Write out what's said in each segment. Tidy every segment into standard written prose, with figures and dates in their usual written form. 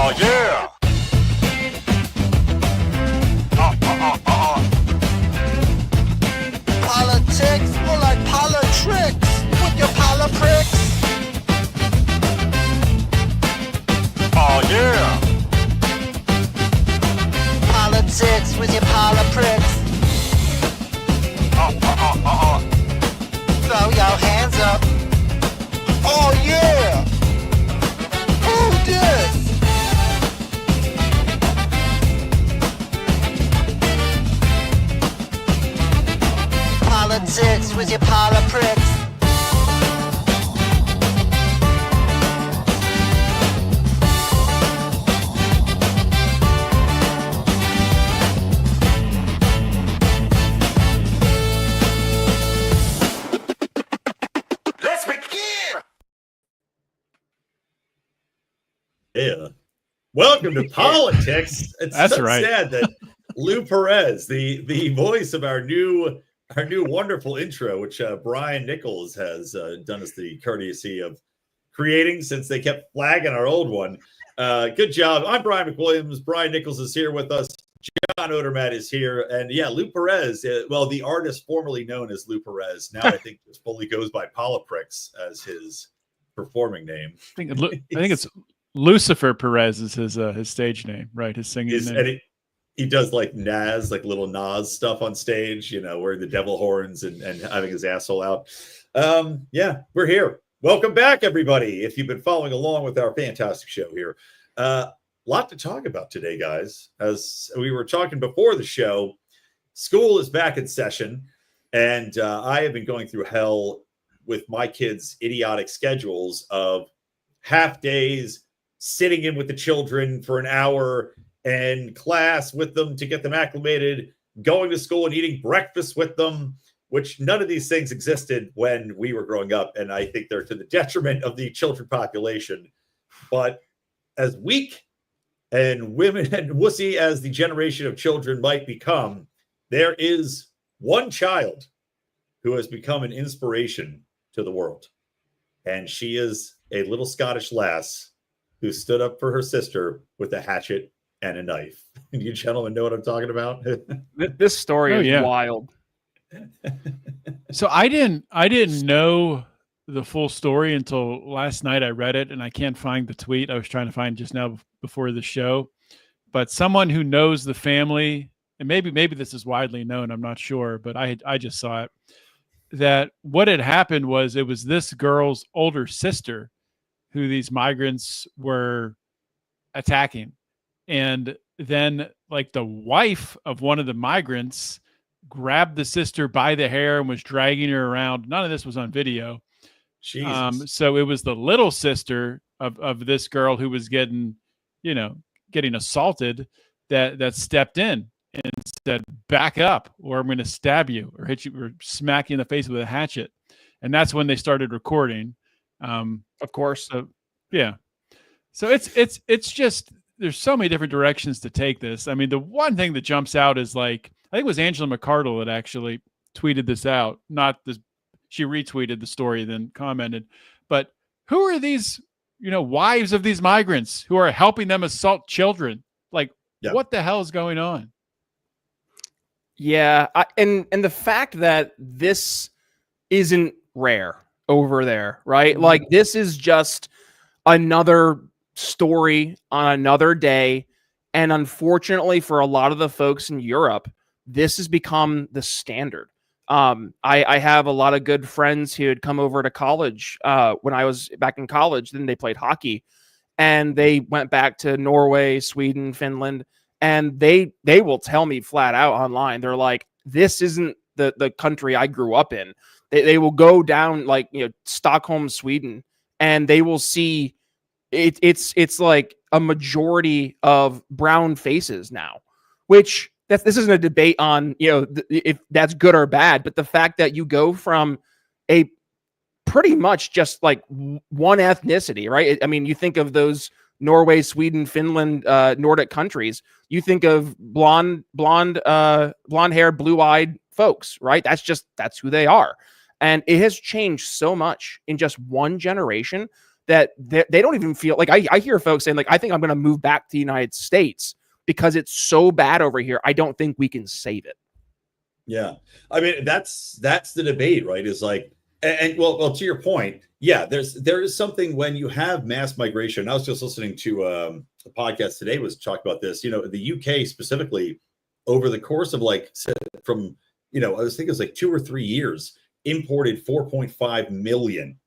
Oh, yeah. Politics, more like politricks with your polipricks. Oh, yeah. Politics with your polipricks. Throw your hands up. Oh, yeah. Who this? Politics with your polipricks. Let's begin. Yeah. Welcome to Politics. It's That's so right. sad that Lou Perez, the voice of our new wonderful intro, which Brian Nichols has done us the courtesy of creating since they kept flagging our old one. Good job. I'm Brian McWilliams. Brian Nichols is here with us. Joan Odermatt is here. And yeah, Lou Perez, the artist formerly known as Lou Perez, now I think just fully goes by Politicks as his performing name. I think it's Lucifer Perez is his stage name, right? His singing name. And he does like Nas, like little Nas stuff on stage, wearing the devil horns and having his asshole out. Yeah, we're here. Welcome back, everybody. If you've been following along with our fantastic show here. Lot to talk about today, guys. As we were talking before the show, school is back in session, and I have been going through hell with my kids' idiotic schedules of half days, sitting in with the children for an hour, and class with them to get them acclimated, going to school and eating breakfast with them, which none of these things existed when we were growing up. And I think they're to the detriment of the children population. But as weak and women and wussy as the generation of children might become, there is one child who has become an inspiration to the world. And she is a little Scottish lass who stood up for her sister with a hatchet and a knife. You gentlemen know what I'm talking about? This story is wild. So I didn't know the full story until last night. I read it and I can't find the tweet I was trying to find just now before the show. But someone who knows the family, and maybe this is widely known, I'm not sure, but I just saw it, that what had happened was it was this girl's older sister who these migrants were attacking. And then like the wife of one of the migrants grabbed the sister by the hair and was dragging her around. None of this was on video. So it was the little sister of this girl who was getting assaulted that stepped in and said, back up or I'm going to stab you or hit you or smack you in the face with a hatchet. And that's when they started recording. Of course. So, yeah. So it's just, there's so many different directions to take this. I mean, the one thing that jumps out is like, I think it was Angela McArdle that actually tweeted this out. Not this, she retweeted the story, then commented. But who are these, wives of these migrants who are helping them assault children? Like, What the hell is going on? Yeah, and the fact that this isn't rare over there, right? Mm-hmm. Like this is just another story on another day. And unfortunately for a lot of the folks in Europe, this has become the standard. I have a lot of good friends who had come over to college when I was back in college. Then they played hockey and they went back to Norway, Sweden, Finland. And they will tell me flat out online, they're like, this isn't the country I grew up in. They will go down like, Stockholm, Sweden, and they will see it's like a majority of brown faces now, which this isn't a debate on, if that's good or bad, but the fact that you go from a pretty much just like one ethnicity, right? I mean, you think of those Norway, Sweden, Finland, Nordic countries, you think of blonde hair, blue-eyed folks, right? That's who they are. And it has changed so much in just one generation that they don't even feel like I hear folks saying like, I think I'm going to move back to the United States because it's so bad over here. I don't think we can save it. Yeah. I mean, that's the debate, right? Is like, and well, to your point, yeah, there is something when you have mass migration. I was just listening to a podcast today was talk about this, the UK specifically over the course of like from, I was thinking it was like 2 or 3 years, imported 4.5 million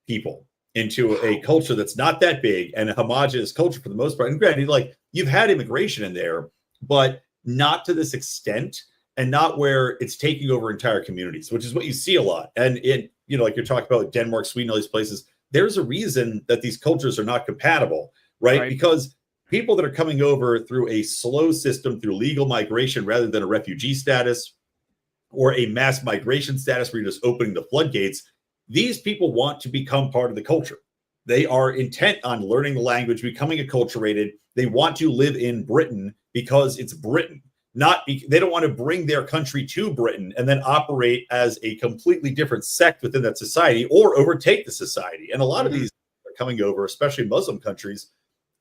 people into a culture that's not that big and a homogenous culture for the most part. And granted, like you've had immigration in there, but not to this extent and not where it's taking over entire communities, which is what you see a lot. And it, like you're talking about Denmark, Sweden, all these places, there's a reason that these cultures are not compatible, right? Because people that are coming over through a slow system, through legal migration rather than a refugee status or a mass migration status where you're just opening the floodgates, these people want to become part of the culture. They are intent on learning the language, becoming acculturated. They want to live in Britain because it's Britain. They don't want to bring their country to Britain and then operate as a completely different sect within that society or overtake the society. And a lot of these are coming over, especially Muslim countries.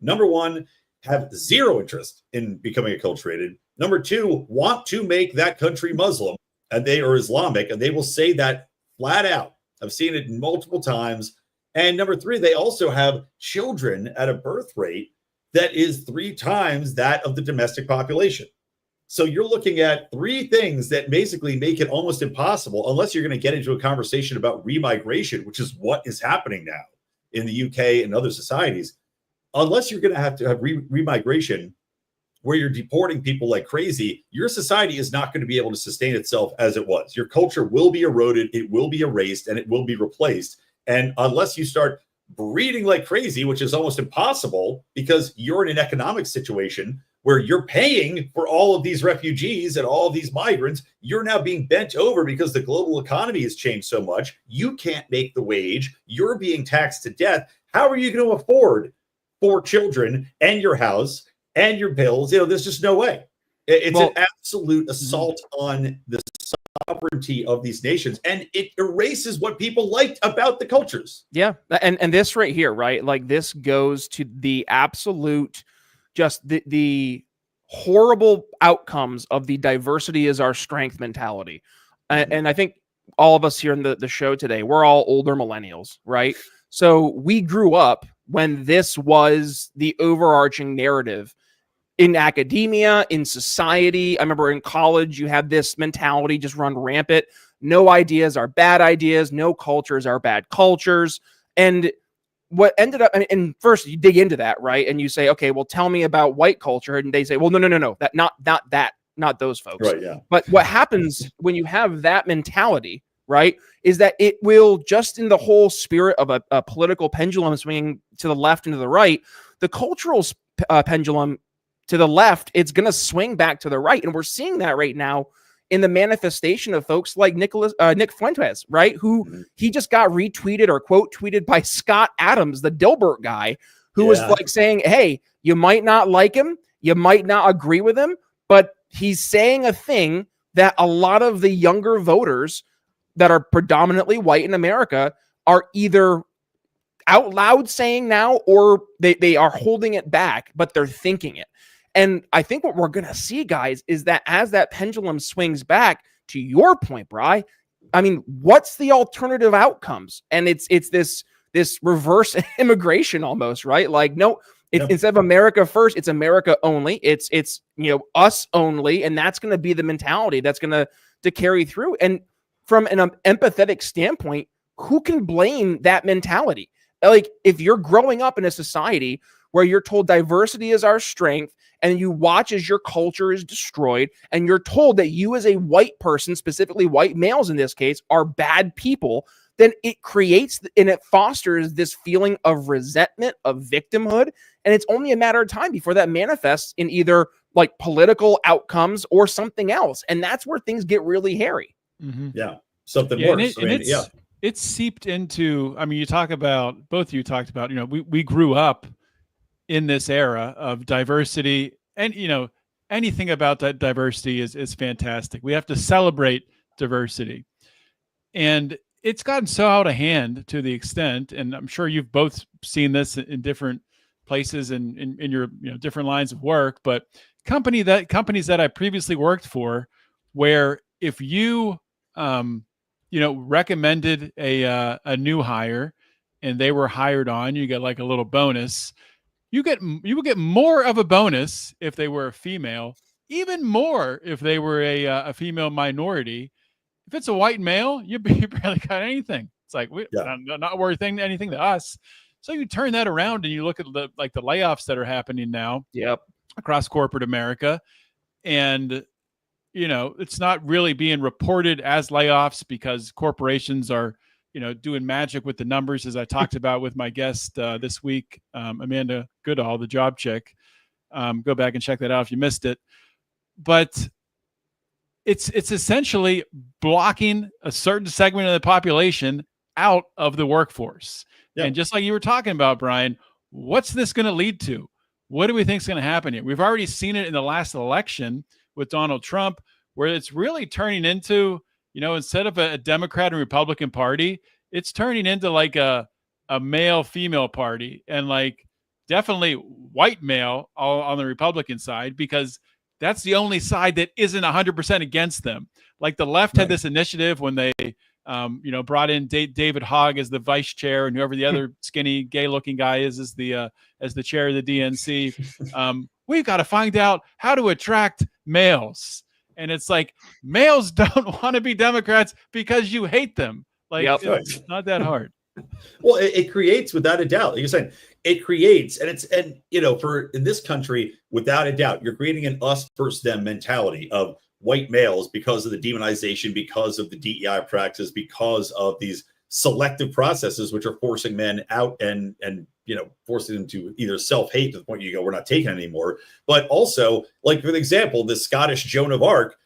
Number one, have zero interest in becoming acculturated. Number two, want to make that country Muslim and they are Islamic, and they will say that flat out. I've seen it multiple times. And number three, they also have children at a birth rate that is 3 times that of the domestic population. So you're looking at 3 things that basically make it almost impossible, unless you're going to get into a conversation about remigration, which is what is happening now in the UK and other societies. Unless you're going to have remigration where you're deporting people like crazy, your society is not going to be able to sustain itself as it was. Your culture will be eroded, it will be erased, and it will be replaced. And unless you start breeding like crazy, which is almost impossible because you're in an economic situation where you're paying for all of these refugees and all of these migrants, you're now being bent over because the global economy has changed so much. You can't make the wage. You're being taxed to death. How are you going to afford 4 children and your house and your bills? There's just no way. It's an absolute assault on the sovereignty of these nations, and it erases what people liked about the cultures. Yeah, and this right here, right? Like this goes to the absolute, just the horrible outcomes of the diversity is our strength mentality. And I think all of us here in the show today, we're all older millennials, right? So we grew up when this was the overarching narrative in academia, in society. I remember in college, you had this mentality just run rampant. No ideas are bad ideas. No cultures are bad cultures. And what ended up, and first you dig into that, right? And you say, okay, well, tell me about white culture. And they say, well, no, that not those folks. Right, yeah. But what happens when you have that mentality, right, is that it will, just in the whole spirit of a political pendulum swinging to the left and to the right, the cultural pendulum to the left, it's going to swing back to the right. And we're seeing that right now in the manifestation of folks like Nick Fuentes, right? Who he just got retweeted or quote tweeted by Scott Adams, the Dilbert guy, who was like saying, hey, you might not like him, you might not agree with him, but he's saying a thing that a lot of the younger voters that are predominantly white in America are either out loud saying now, or they are holding it back, but they're thinking it. And I think what we're going to see, guys, is that as that pendulum swings back, to your point, Bri, I mean, what's the alternative outcomes? And it's this reverse immigration almost, right? Like, no, instead of America first, it's America only. It's us only. And that's going to be the mentality that's going to carry through. And from an empathetic standpoint, who can blame that mentality? Like, if you're growing up in a society where you're told diversity is our strength, and you watch as your culture is destroyed, and you're told that you as a white person, specifically white males in this case, are bad people, then it creates and it fosters this feeling of resentment, of victimhood. And it's only a matter of time before that manifests in either like political outcomes or something else. And that's where things get really hairy. Mm-hmm. Yeah. Something worse. It's seeped into, I mean, both of you talked about, we grew up in this era of diversity, and anything about that diversity is fantastic. We have to celebrate diversity, and it's gotten so out of hand to the extent, and I'm sure you've both seen this in different places and in your different lines of work, but companies that I previously worked for, where if you recommended a new hire and they were hired on, you get like a little bonus. You would get more of a bonus if they were a female, even more if they were a female minority. If it's a white male, you barely got anything. It's like not worth anything to us. So you turn that around and you look at the layoffs that are happening now. Yep. Across corporate America, and it's not really being reported as layoffs because corporations are doing magic with the numbers, as I talked about with my guest this week, Amanda Goodall, the job chick. Go back and check that out if you missed it. But it's essentially blocking a certain segment of the population out of the workforce. Yep. And just like you were talking about, Brian, what's this going to lead to? What do we think is going to happen here? We've already seen it in the last election with Donald Trump, where it's really turning into, instead of a Democrat and Republican party, it's turning into like a male-female party, and like definitely white male all on the Republican side, because that's the only side that isn't 100% against them. Like the left had this initiative when they brought in David Hogg as the vice chair, and whoever the other skinny, gay-looking guy is as the chair of the DNC. We've got to find out how to attract males. And it's like, males don't want to be Democrats because you hate them. Like, it's not that hard. Well, it creates, without a doubt, like you're saying, it creates, for in this country, without a doubt, you're creating an us versus them mentality of white males because of the demonization, because of the DEI practice, because of these selective processes, which are forcing men out and forcing them to either self-hate to the point you go, we're not taking it anymore. But also, like for example, the Scottish Joan of Arc,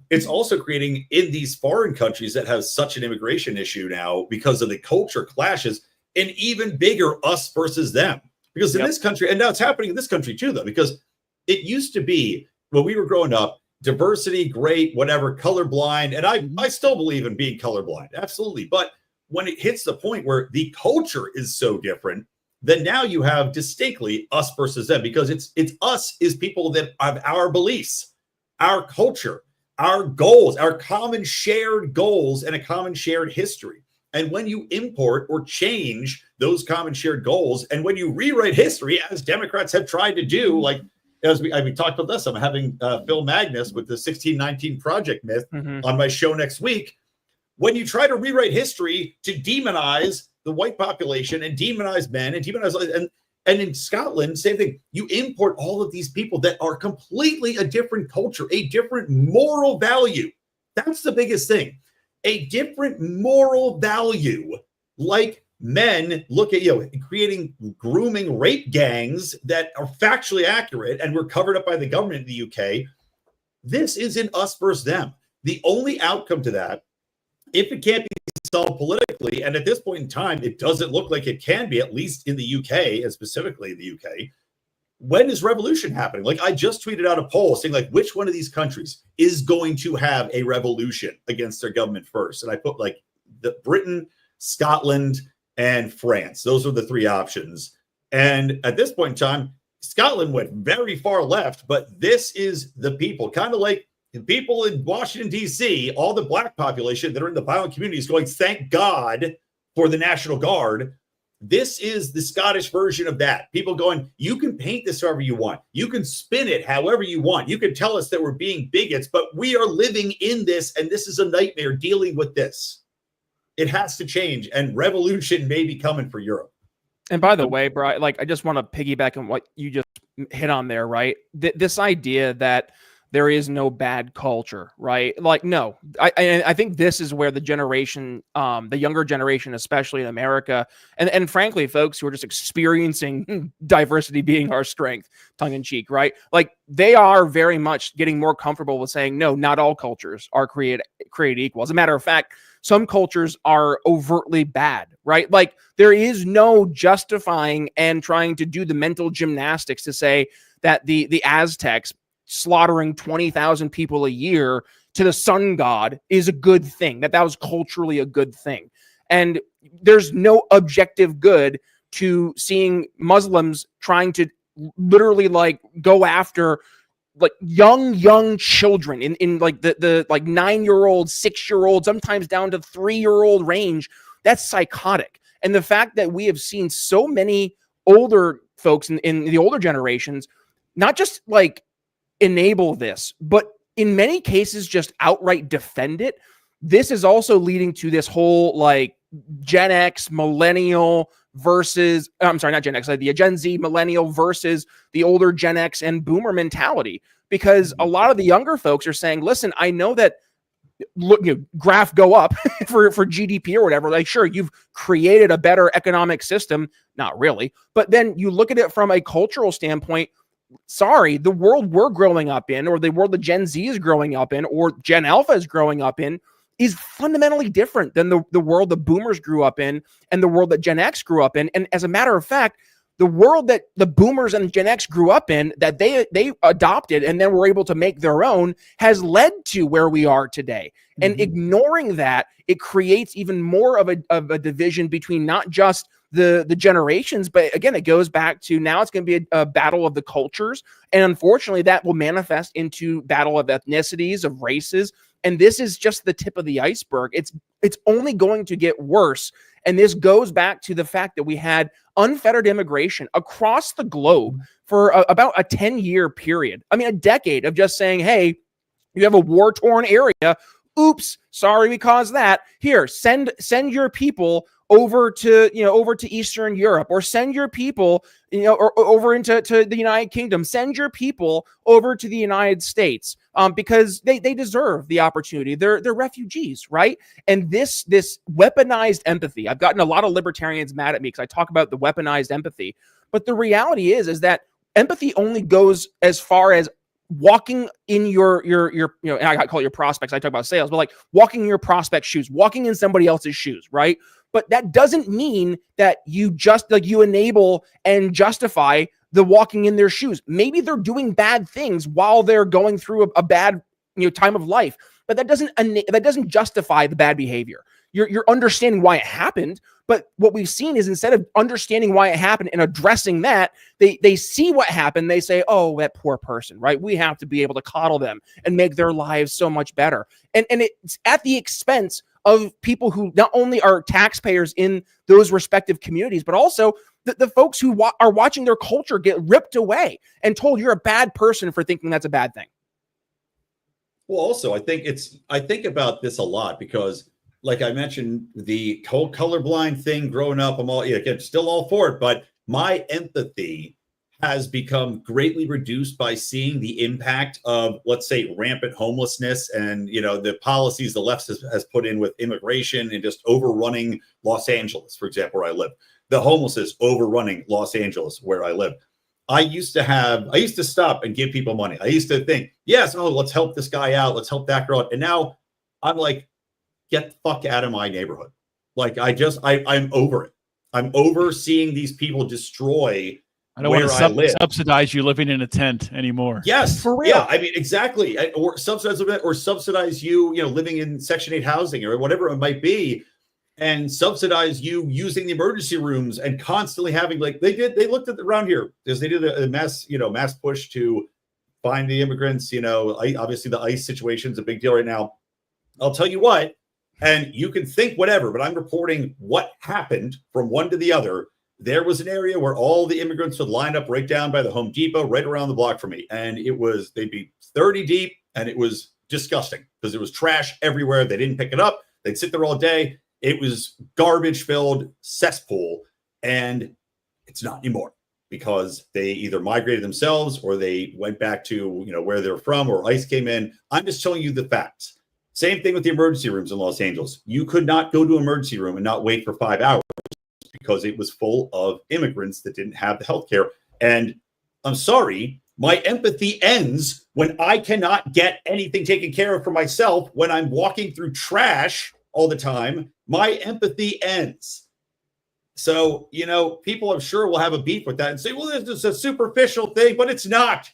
it's also creating in these foreign countries that have such an immigration issue now because of the culture clashes, an even bigger us versus them. Because in this country, and now it's happening in this country too, though, because it used to be when we were growing up, diversity, great, whatever, colorblind. And I still believe in being colorblind. Absolutely. But when it hits the point where the culture is so different, then now you have distinctly us versus them, because it's us is people that have our beliefs, our culture, our goals, our common shared goals, and a common shared history. And when you import or change those common shared goals, and when you rewrite history, as Democrats have tried to do, like as we talked about this, I'm having Bill Magnus with the 1619 Project myth on my show next week. When you try to rewrite history to demonize the white population and demonize men and demonize, and in Scotland, same thing. You import all of these people that are completely a different culture, a different moral value. That's the biggest thing. A different moral value, like men look at, creating grooming rape gangs that are factually accurate and were covered up by the government in the UK. This isn't us versus them. The only outcome to that, if it can't be solved politically, and at this point in time, it doesn't look like it can be, at least in the UK, and specifically in the UK, when is revolution happening? Like I just tweeted out a poll saying like, which one of these countries is going to have a revolution against their government first? And I put like the Britain, Scotland, and France. Those are the three options. And at this point in time, Scotland went very far left, but this is the people, kind of like the people in Washington, D.C., all the black population that are in the violent communities going, thank God for the National Guard. This is the Scottish version of that. People going, you can paint this however you want. You can spin it however you want. You can tell us that we're being bigots, but we are living in this, and this is a nightmare dealing with this. It has to change, and revolution may be coming for Europe. And by the way, Brian, like I just want to piggyback on what you just hit on there, right? This idea that there is no bad culture, right? Like, no, I think this is where the generation, the younger generation, especially in America, and frankly, folks who are just experiencing diversity being our strength, tongue in cheek, right? Like they are very much getting more comfortable with saying, no, not all cultures are created equal. As a matter of fact, some cultures are overtly bad, right? Like there is no justifying and trying to do the mental gymnastics to say that the Aztecs slaughtering 20,000 people a year to the sun god is a good thing, that was culturally a good thing. And there's no objective good to seeing Muslims trying to literally like go after like young children in like the like 9-year-old, 6-year-old, sometimes down to 3-year-old range. That's psychotic. And the fact that we have seen so many older folks in the older generations, not just like enable this, but in many cases just outright defend it. This is also leading to this whole like Gen X, millennial versus, I'm sorry, not Gen X, like the Gen Z, millennial versus the older Gen X and boomer mentality. Because a lot of the younger folks are saying, listen, I know that, look, you know, graph go up for GDP or whatever. Like, sure, you've created a better economic system. Not really. But then you look at it from a cultural standpoint. Sorry, the world we're growing up in, or the world the Gen Z is growing up in, or Gen Alpha is growing up in, is fundamentally different than the world the boomers grew up in and the world that Gen X grew up in. And as a matter of fact, the world that the boomers and Gen X grew up in, that they adopted and then were able to make their own, has led to where we are today. And ignoring that, it creates even more of a division between not just the generations, but again, it goes back to now it's going to be a battle of the cultures. And unfortunately, that will manifest into battle of ethnicities, of races. And this is just the tip of the iceberg. It's only going to get worse. And this goes back to the fact that we had unfettered immigration across the globe for about a 10-year period. I mean, a decade of just saying, hey, you have a war-torn area. Oops, sorry we caused that. Here, send your people over to Eastern Europe, or send your people, or over into the United Kingdom. Send your people over to the United States, because they deserve the opportunity. They're refugees, right? And this weaponized empathy. I've gotten a lot of libertarians mad at me because I talk about the weaponized empathy. But the reality is that empathy only goes as far as walking in your I call it your prospects. I talk about sales, but like walking in your prospect's shoes, walking in somebody else's shoes, right? But that doesn't mean that you just like you enable and justify the walking in their shoes. Maybe they're doing bad things while they're going through a bad time of life, but that doesn't justify the bad behavior. You're understanding why it happened, but what we've seen is instead of understanding why it happened and addressing that, they see what happened. They say, "Oh, that poor person, right? We have to be able to coddle them and make their lives so much better." And it's at the expense of people who not only are taxpayers in those respective communities, but also the folks who are watching their culture get ripped away and told you're a bad person for thinking that's a bad thing. Well, also, I think about this a lot because, like I mentioned, the whole colorblind thing growing up, I'm still all for it, but my empathy has become greatly reduced by seeing the impact of, let's say, rampant homelessness and, the policies the left has put in with immigration and just overrunning Los Angeles, for example, where I live. The homelessness overrunning Los Angeles, where I live. I used to stop and give people money. I used to think, yes, let's help this guy out. Let's help that girl out. And now I'm like, get the fuck out of my neighborhood. Like, I'm over it. I'm over seeing these people destroy I don't want to subsidize you living in a tent anymore. Yes, for real. Yeah, I mean, exactly. Or subsidize you, living in Section 8 housing or whatever it might be, and subsidize you using the emergency rooms and constantly having, like they looked at around here because they did a mass push to find the immigrants. Obviously the ICE situation is a big deal right now. I'll tell you what, and you can think whatever, but I'm reporting what happened from one to the other. There was an area where all the immigrants would line up right down by the Home Depot, right around the block from me. And they'd be 30 deep, and it was disgusting because there was trash everywhere. They didn't pick it up. They'd sit there all day. It was garbage-filled cesspool, and it's not anymore because they either migrated themselves or they went back to, where they're from, or ICE came in. I'm just telling you the facts. Same thing with the emergency rooms in Los Angeles. You could not go to an emergency room and not wait for 5 hours. Because it was full of immigrants that didn't have the healthcare. And I'm sorry, my empathy ends when I cannot get anything taken care of for myself. When I'm walking through trash all the time, my empathy ends. So, people I'm sure will have a beef with that and say, well, this is a superficial thing, but it's not.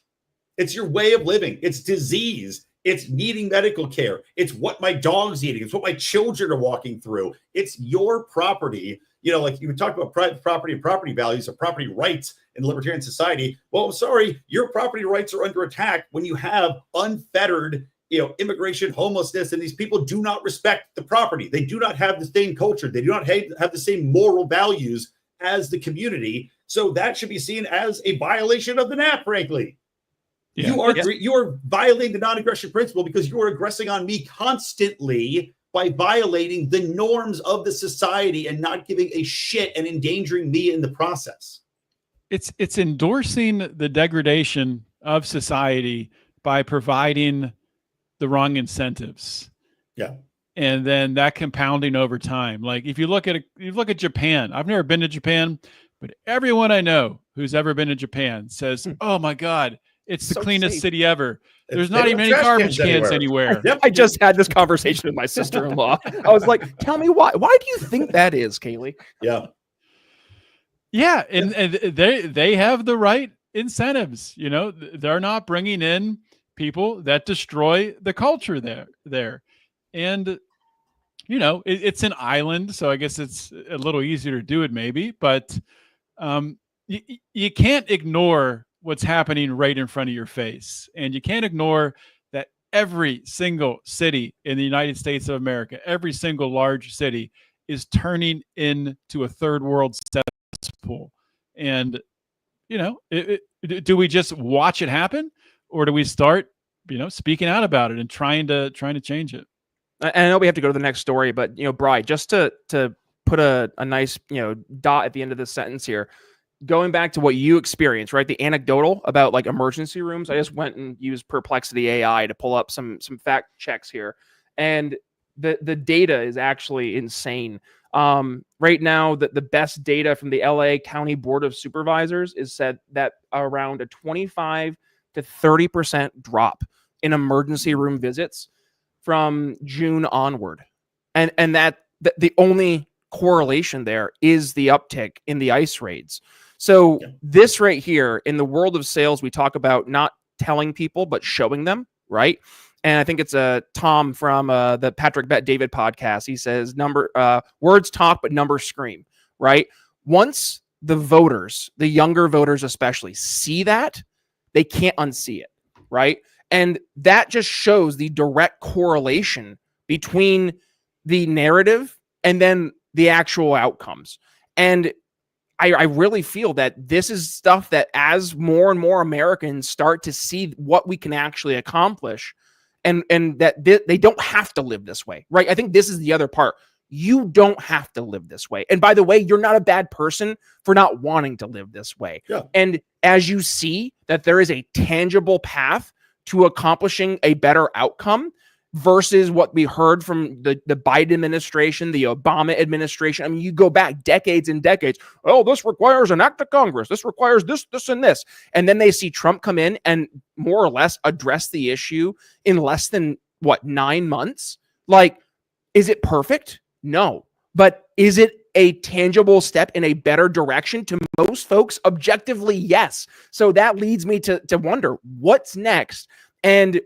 It's your way of living. It's disease. It's needing medical care. It's what my dog's eating. It's what my children are walking through. It's your property. You know, like you talk about private property and property values or property rights in libertarian society. Well, sorry, your property rights are under attack when you have unfettered, immigration, homelessness, and these people do not respect the property. They do not have the same culture. They do not have the same moral values as the community. So that should be seen as a violation of the NAP, frankly. Yeah. You are violating the non-aggression principle because you are aggressing on me constantly by violating the norms of the society and not giving a shit and endangering me in the process. It's endorsing the degradation of society by providing the wrong incentives. Yeah. And then that compounding over time. Like if you look at Japan, I've never been to Japan, but everyone I know who's ever been to Japan says, "Oh my God, it's the cleanest city ever. There's not even any garbage cans anywhere." Yep. I just had this conversation with my sister-in-law. I was like, "Tell me why. Why do you think that is, Kaylee?" Yeah. Yeah, and they have the right incentives. They're not bringing in people that destroy the culture there. And it's an island, so I guess it's a little easier to do it maybe, but you can't ignore what's happening right in front of your face. And you can't ignore that every single city in the United States of America, every single large city is turning into a third world cesspool. And, do we just watch it happen, or do we start, speaking out about it and trying to change it? And I know we have to go to the next story, but, Brian, just to put a nice, dot at the end of this sentence here, going back to what you experienced, right? The anecdotal about like emergency rooms. I just went and used Perplexity AI to pull up some fact checks here. And the data is actually insane. Right now, the best data from the LA County Board of Supervisors is said that around a 25 to 30% drop in emergency room visits from June onward. And that the only correlation there is the uptick in the ICE raids. So this right here, in the world of sales, we talk about not telling people, but showing them, right? And I think it's Tom from the Patrick Bet David podcast. He says, words talk, but numbers scream, right? Once the voters, the younger voters especially, see that, they can't unsee it, right? And that just shows the direct correlation between the narrative and then the actual outcomes. And I really feel that this is stuff that as more and more Americans start to see what we can actually accomplish, and that they don't have to live this way, right? I think this is the other part. You don't have to live this way. And by the way, you're not a bad person for not wanting to live this way. Yeah. And as you see that there is a tangible path to accomplishing a better outcome versus what we heard from the Biden administration, the Obama administration. I mean, you go back decades and decades. Oh, this requires an act of Congress. This requires this, and this. And then they see Trump come in and more or less address the issue in less than, 9 months? Like, is it perfect? No. But is it a tangible step in a better direction? To most folks, objectively, yes. So that leads me to wonder, what's next? And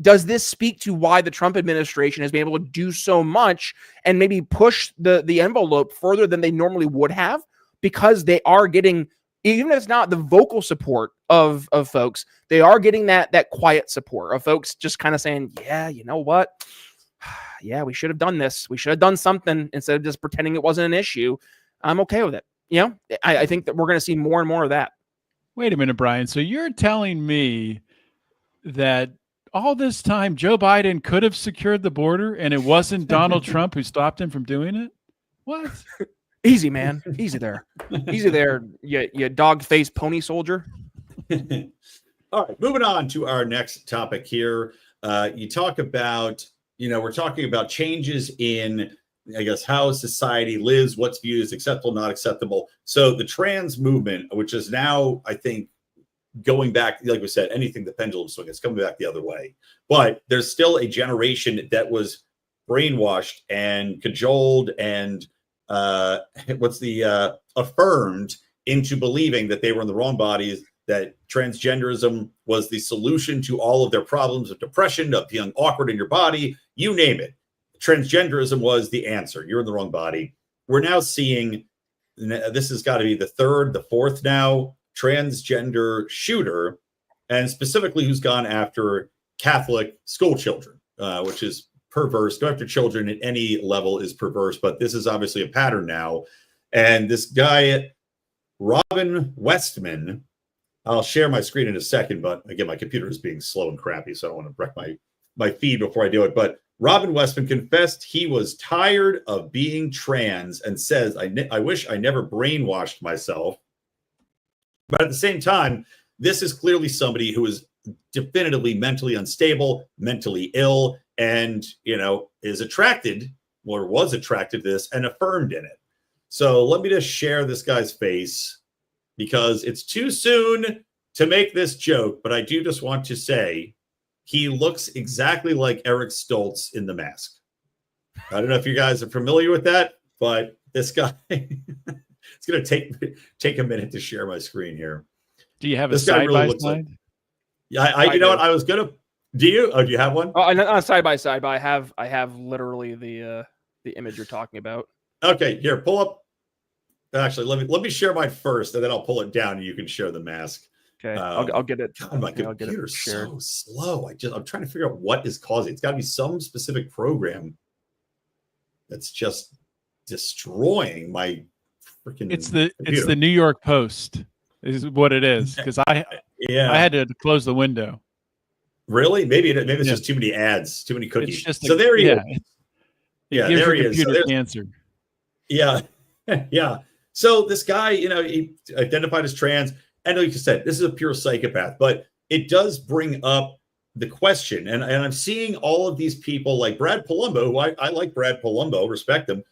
does this speak to why the Trump administration has been able to do so much and maybe push the envelope further than they normally would have? Because they are getting, even if it's not the vocal support of folks, they are getting that quiet support of folks just kind of saying, yeah, you know what? Yeah, we should have done this. We should have done something instead of just pretending it wasn't an issue. I'm okay with it. I think that we're going to see more and more of that. Wait a minute, Brian. So you're telling me that all this time Joe Biden could have secured the border and it wasn't Donald Trump who stopped him from doing it? What? Easy, man. Easy there. Easy there, you dog-faced pony soldier. All right, moving on to our next topic here. You talk about, we're talking about changes in, I guess, how society lives, what's viewed as acceptable, not acceptable. So the trans movement, which is now, I think, going back, like we said, anything the pendulum swing, it's coming back the other way. But there's still a generation that was brainwashed and cajoled and affirmed into believing that they were in the wrong bodies, that transgenderism was the solution to all of their problems of depression, of feeling awkward in your body, you name it. Transgenderism was the answer. You're in the wrong body. We're now seeing, this has got to be the third, the fourth now, transgender shooter, and specifically who's gone after Catholic school children, which is perverse. Go after children at any level is perverse, but this is obviously a pattern now. And this guy, Robin Westman, I'll share my screen in a second, but again, my computer is being slow and crappy, so I don't want to wreck my feed before I do it. But Robin Westman confessed he was tired of being trans and says, I wish I never brainwashed myself. But at the same time, this is clearly somebody who is definitively mentally unstable, mentally ill, and, is attracted or was attracted to this and affirmed in it. So let me just share this guy's face because it's too soon to make this joke, but I do just want to say he looks exactly like Eric Stoltz in The Mask. I don't know if you guys are familiar with that, but this guy, it's going to take a minute to share my screen here. Do you have a side-by-side? Yeah, you know what? I was going to. Do you? Oh, do you have one? Oh, not side by side, but I have literally the image you're talking about. Okay, here, pull up. Actually, let me share mine first, and then I'll pull it down, and you can share the mask. Okay, I'll get it. God, my computer's so slow. I'm trying to figure out what is causing it. It's got to be some specific program that's just destroying my freaking. It's the New York Post is what it is because I had to close the window. Really? Maybe it's just too many ads, too many cookies. So there he is. Yeah, there he is. So cancer. Yeah, yeah. So this guy, he identified as trans. And like you said, this is a pure psychopath, but it does bring up the question. And I'm seeing all of these people like Brad Palumbo, who I like Brad Palumbo, respect him,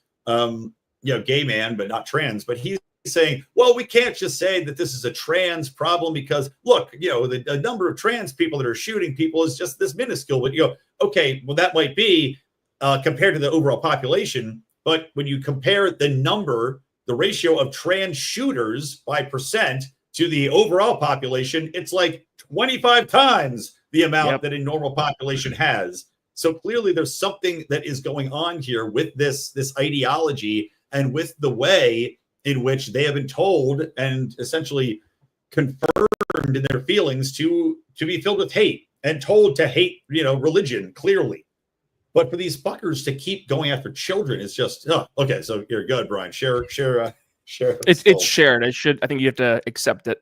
gay man, but not trans. But he's saying, well, we can't just say that this is a trans problem because look, the number of trans people that are shooting people is just this minuscule. But okay, well, that might be compared to the overall population. But when you compare the ratio of trans shooters by percent to the overall population, it's like 25 times the amount that a normal population has. So clearly there's something that is going on here with this ideology and with the way in which they have been told and essentially confirmed in their feelings to be filled with hate and told to hate, religion clearly. But for these fuckers to keep going after children is just, okay. So here, go ahead, Brian, share. It's shared. I think you have to accept it.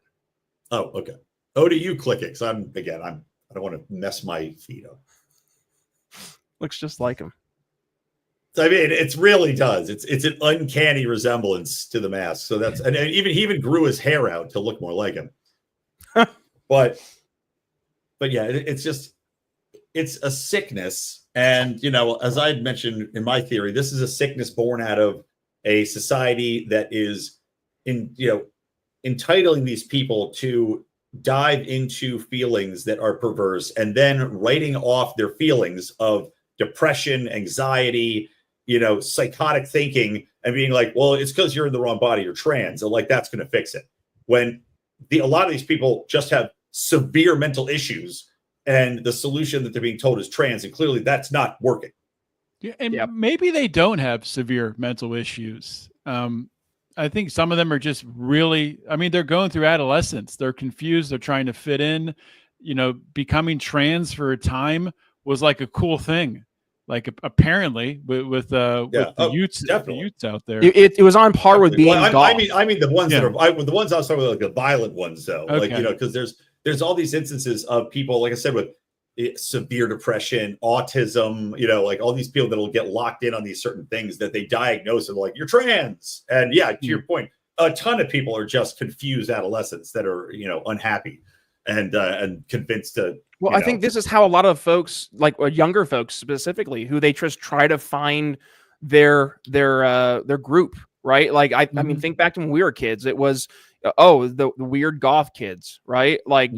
Oh, okay. Do you click it? Because I don't want to mess my feed up. Looks just like him. I mean, it really does. It's an uncanny resemblance to the mask. So and he even grew his hair out to look more like him. but yeah, it's a sickness. And, as I had mentioned in my theory, this is a sickness born out of a society that is entitling these people to dive into feelings that are perverse and then writing off their feelings of depression, anxiety, psychotic thinking and being like, well, it's because you're in the wrong body, you're trans. So like, that's going to fix it. When a lot of these people just have severe mental issues and the solution that they're being told is trans. And clearly that's not working. Yeah, and maybe they don't have severe mental issues. I think some of them are just really, they're going through adolescence. They're confused. They're trying to fit in. Becoming trans for a time was like a cool thing. Like apparently with the youths out there, it was on par with being. I mean the ones that are the ones I was talking about, like the violent ones though. Okay. Like because there's all these instances of people, like I said, with severe depression, autism, like all these people that'll get locked in on these certain things that they diagnose and like you're trans. And to your point, a ton of people are just confused adolescents that are unhappy and convinced to. Well, I think this is how a lot of folks, like younger folks specifically, who they just try to find their group, right? Like I mean, think back to when we were kids. It was the weird goth kids, right? Like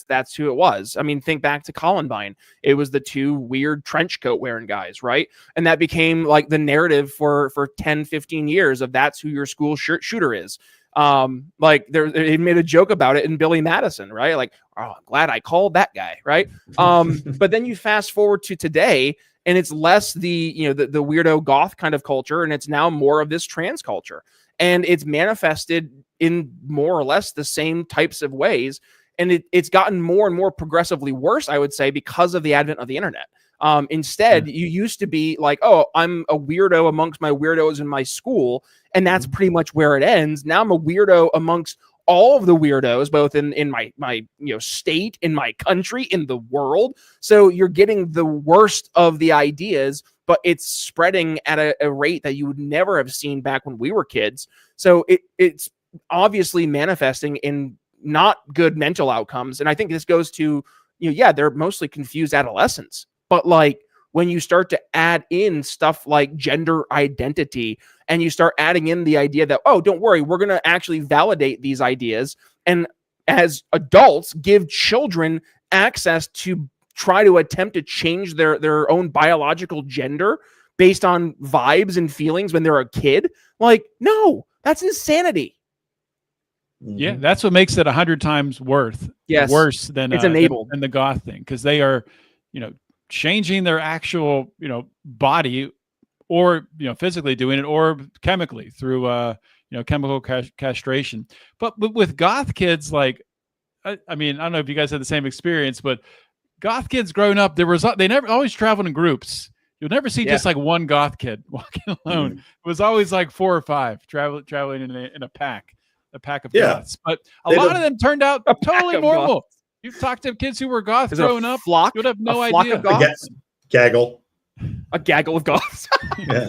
that's who it was. I mean, think back to Columbine. It was the two weird trench coat wearing guys, right? And that became like the narrative for 10, 15 years of that's who your school shooter is. Like they made a joke about it in Billy Madison, right? Like, oh, I'm glad I called that guy, right? But then you fast forward to today, and it's less the weirdo goth kind of culture, and it's now more of this trans culture, and it's manifested in more or less the same types of ways, and it's gotten more and more progressively worse, I would say, because of the advent of the internet. Instead, you used to be like, oh, I'm a weirdo amongst my weirdos in my school, and that's pretty much where it ends. Now I'm a weirdo amongst all of the weirdos, both in my state, in my country, in the world. So you're getting the worst of the ideas, but it's spreading at a rate that you would never have seen back when we were kids. So it's obviously manifesting in not good mental outcomes. And I think this goes to, they're mostly confused adolescents. But like when you start to add in stuff like gender identity, and you start adding in the idea that, oh, don't worry, we're going to actually validate these ideas. And as adults, give children access to try to attempt to change their own biological gender based on vibes and feelings when they're a kid. Like, no, that's insanity. Yeah, that's what makes it 100 times worse than it's enabled than the goth thing, because they are, changing their actual, body, or physically doing it, or chemically through chemical castration. But with goth kids, like, I mean, I don't know if you guys had the same experience, but goth kids growing up, they never always traveled in groups. You'll never see just like one goth kid walking alone. It was always like 4 or 5 traveling in a pack of goths. But a lot of them turned out totally normal. You've talked to kids who were goths growing up, you'd have no idea. Gaggle. A gaggle of goths. Yeah.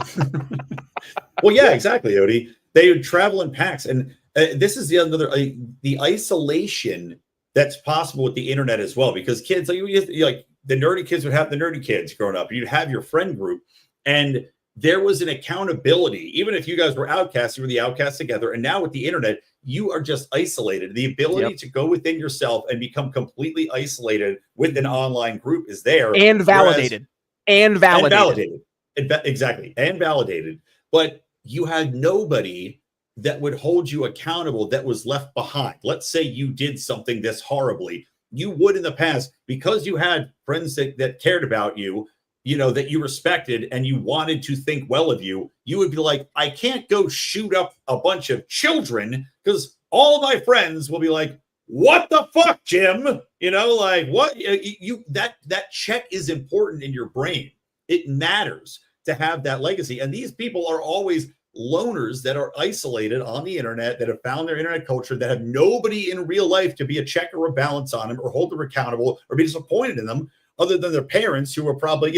Well, yeah, exactly, Odie. They would travel in packs. And this is the isolation that's possible with the internet as well, because kids, like the nerdy kids would have the nerdy kids growing up. You'd have your friend group, and there was an accountability. Even if you guys were outcasts, you were the outcasts together. And now with the internet, you are just isolated. The ability to go within yourself and become completely isolated with an online group is there. And validated. Exactly. And validated. But you had nobody that would hold you accountable that was left behind. Let's say you did something this horribly. You would in the past, because you had friends that cared about you, that you respected, and you wanted to think well of you, you would be like, I can't go shoot up a bunch of children, because all of my friends will be like, what the fuck, Jim? Like, what? That check is important in your brain. It matters to have that legacy. And these people are always loners that are isolated on the internet, that have found their internet culture, that have nobody in real life to be a check or a balance on them, or hold them accountable, or be disappointed in them, other than their parents, who were probably,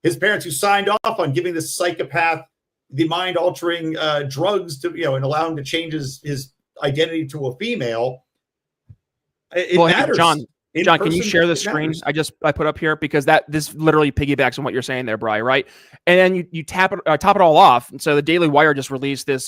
his parents who signed off on giving this psychopath the mind-altering drugs to, and allow him to change his identity to a female. It matters. John, can you share the screen I put up here, because this literally piggybacks on what you're saying there, Brian, right? And then you top it all off. And so the Daily Wire just released this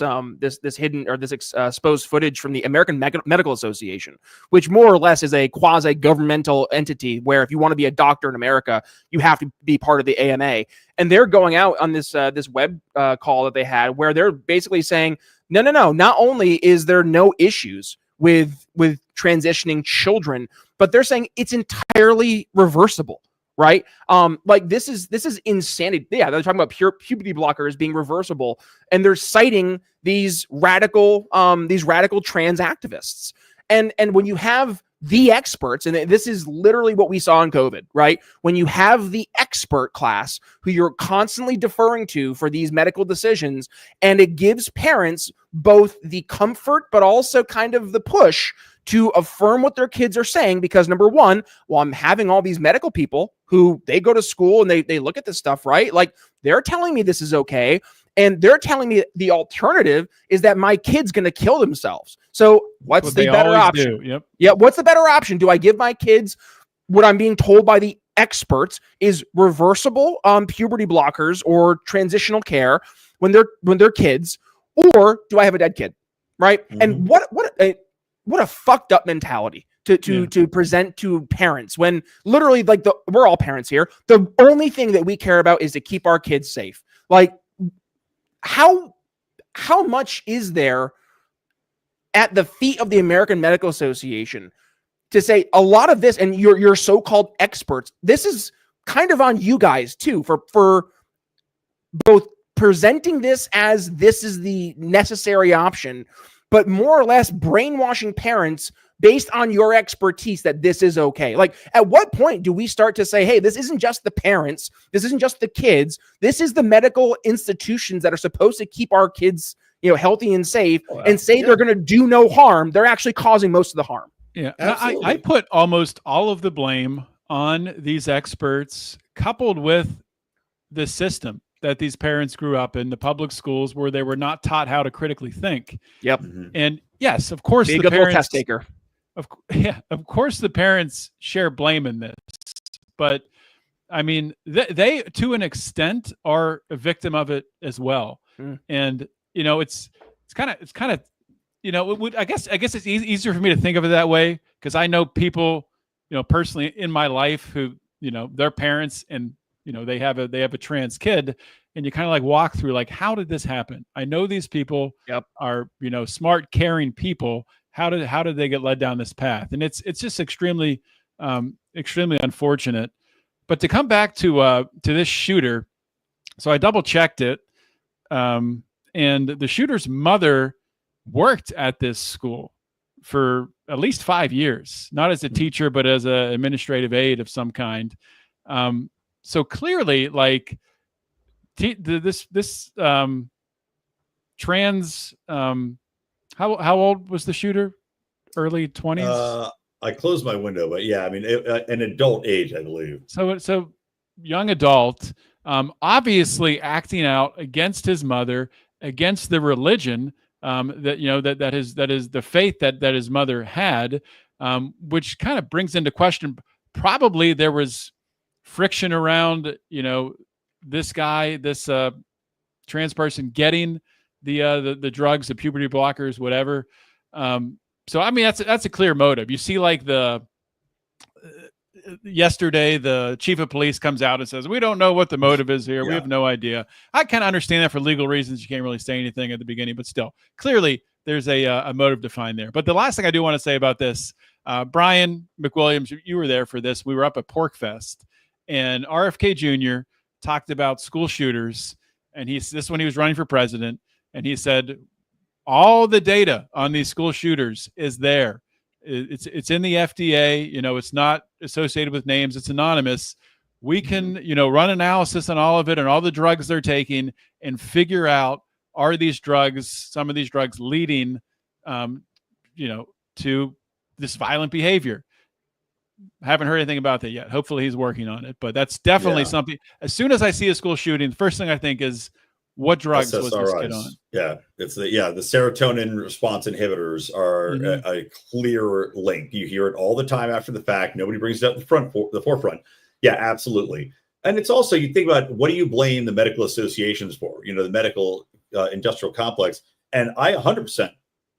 hidden, or this exposed footage from the American Medical Association, which more or less is a quasi-governmental entity where if you want to be a doctor in America, you have to be part of the AMA. And they're going out on this web call that they had, where they're basically saying, no. Not only is there no issues with transitioning children, but they're saying it's entirely reversible, right? Like this is insanity. Yeah, they're talking about puberty blockers being reversible, and they're citing these radical trans activists. And when you have the experts, and this is literally what we saw in COVID, right? When you have the expert class who you're constantly deferring to for these medical decisions, and it gives parents both the comfort, but also kind of the push to affirm what their kids are saying, because number one, well, I'm having all these medical people who they go to school and they look at this stuff, right? Like they're telling me this is okay. And they're telling me the alternative is that my kid's going to kill themselves. So what's the better option? Yep. Yeah. What's the better option? Do I give my kids what I'm being told by the experts is reversible puberty blockers or transitional care when they're kids, or do I have a dead kid? Right. Mm-hmm. And what a fucked up mentality to present to parents, when literally we're all parents here. The only thing that we care about is to keep our kids safe. Like how much is there at the feet of the American Medical Association to say a lot of this, and your so-called experts, this is kind of on you guys too, for both presenting this as this is the necessary option, but more or less brainwashing parents based on your expertise that this is okay. Like, at what point do we start to say, hey, this isn't just the parents, this isn't just the kids, this is the medical institutions that are supposed to keep our kids, healthy and safe, and say they're going to do no harm, they're actually causing most of the harm. Yeah, I put almost all of the blame on these experts, coupled with the system that these parents grew up in, the public schools where they were not taught how to critically think. Yep. And yes, of course, Be a the good parents, little test taker. Of course, the parents share blame in this, but I mean, they to an extent are a victim of it as well. And it's kind of. I guess it's easier for me to think of it that way because I know people, personally in my life who, their parents and, they have a trans kid, and you kind of like walk through like, how did this happen? I know these people are, smart, caring people. How did they get led down this path? And it's just extremely unfortunate. But to come back to this shooter, so I double checked it, and the shooter's mother worked at this school for at least 5 years, not as a teacher, but as an administrative aide of some kind. So clearly, like this trans, how old was the shooter? Early 20s? I closed my window, but yeah, I mean, an adult age, I believe. So young adult, obviously acting out against his mother, against the religion, that is the faith that his mother had, which kind of brings into question, probably there was friction around, this guy, this trans person getting the drugs, the puberty blockers, whatever. So I mean, that's a clear motive. You see, like yesterday, the chief of police comes out and says, we don't know what the motive is here. Yeah. We have no idea. I kind of understand that for legal reasons. You can't really say anything at the beginning, but still, clearly there's a motive to find there. But the last thing I do want to say about this, Brian McWilliams, you were there for this. We were up at Pork Fest, and RFK Jr. talked about school shooters, and this when he was running for president, and he said, all the data on these school shooters is there. It's in the FDA, it's not associated with names. It's anonymous. We can, run analysis on all of it and all the drugs they're taking and figure out, are some of these drugs leading, to this violent behavior? Haven't heard anything about that yet. Hopefully he's working on it, but that's definitely something. As soon as I see a school shooting, the first thing I think is, what drugs was this kid on? Yeah, it's the serotonin response inhibitors are a clear link. You hear it all the time after the fact. Nobody brings it up the forefront. Yeah, absolutely. And it's also, you think about, what do you blame the medical associations for? The medical industrial complex. And I 100%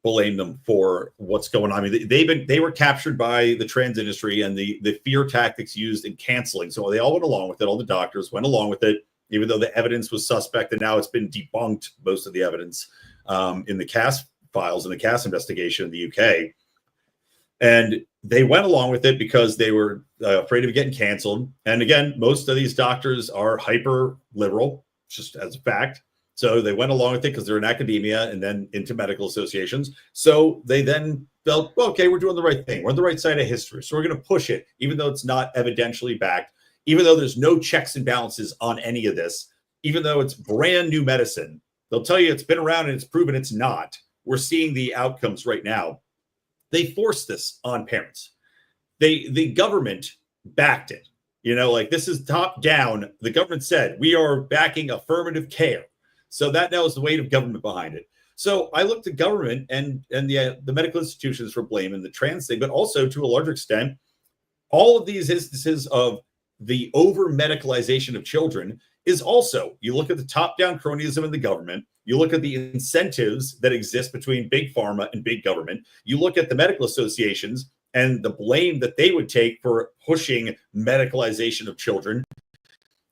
blame them for what's going on. I mean, they were captured by the trans industry and the fear tactics used in canceling. So they all went along with it. All the doctors went along with it, even though the evidence was suspect, and now it's been debunked, most of the evidence in the Cass files and the Cass investigation in the UK. And they went along with it because they were afraid of getting canceled. And again, most of these doctors are hyper liberal, just as a fact. So they went along with it because they're in academia and then into medical associations. So they then felt, well, okay, we're doing the right thing. We're on the right side of history. So we're going to push it, even though it's not evidentially backed, even though there's no checks and balances on any of this, even though it's brand new medicine. They'll tell you it's been around and it's proven it's not. We're seeing the outcomes right now. They forced this on parents. The government backed it. Like, this is top down. The government said, we are backing affirmative care. So that now is the weight of government behind it. So I looked at government and the medical institutions for blaming the trans thing, but also to a larger extent, all of these instances of the over medicalization of children is also, you look at the top down cronyism in the government, you look at the incentives that exist between big pharma and big government, you look at the medical associations and the blame that they would take for pushing medicalization of children.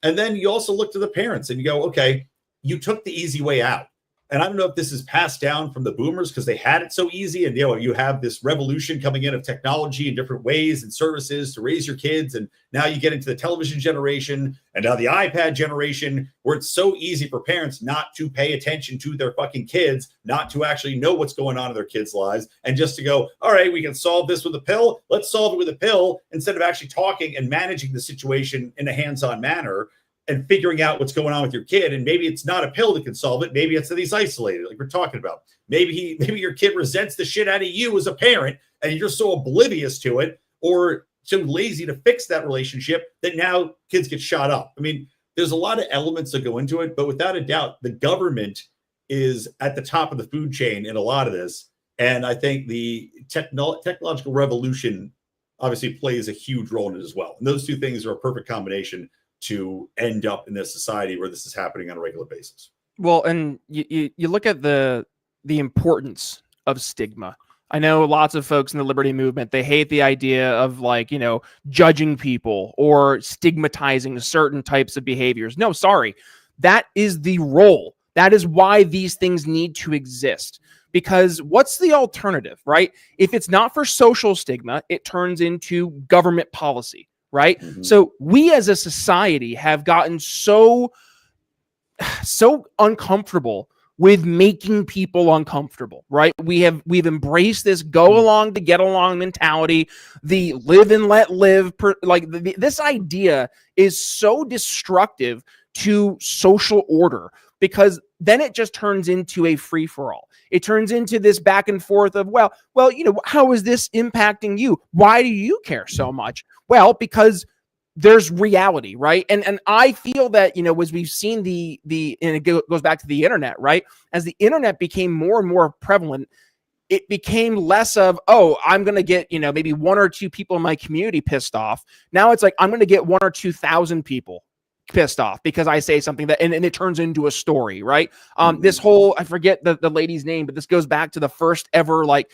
And then you also look to the parents and you go, okay, you took the easy way out. And I don't know if this is passed down from the boomers because they had it so easy. And, you have this revolution coming in of technology in different ways and services to raise your kids. And now you get into the television generation and now the iPad generation, where it's so easy for parents not to pay attention to their fucking kids, not to actually know what's going on in their kids' lives, and just to go, all right, we can solve this with a pill. Let's solve it with a pill, instead of actually talking and managing the situation in a hands-on manner and figuring out what's going on with your kid. And maybe it's not a pill that can solve it. Maybe it's that he's isolated, like we're talking about. Maybe your kid resents the shit out of you as a parent, and you're so oblivious to it or so lazy to fix that relationship that now kids get shot up. I mean, there's a lot of elements that go into it, but without a doubt, the government is at the top of the food chain in a lot of this. And I think the technological revolution obviously plays a huge role in it as well. And those two things are a perfect combination to end up in this society where this is happening on a regular basis. Well, and you look at the importance of stigma. I know lots of folks in the liberty movement, they hate the idea of judging people or stigmatizing certain types of behaviors. No, sorry. That is the role. That is why these things need to exist. Because what's the alternative, right? If it's not for social stigma, it turns into government policy. Right. Mm-hmm. So we as a society have gotten so uncomfortable with making people uncomfortable. Right. We've embraced this go along to get along mentality, the live and let live. This idea is so destructive to social order, because then it just turns into a free for all. It turns into this back and forth of, well, how is this impacting you? Why do you care so much? Well, because there's reality, right? And I feel that, as we've seen and it goes back to the internet, right? As the internet became more and more prevalent, it became less of, I'm going to get, maybe one or two people in my community pissed off. Now it's like, I'm going to get 1,000 or 2,000 people pissed off because I say something that, and it turns into a story, right? This whole, I forget the lady's name, but this goes back to the first ever the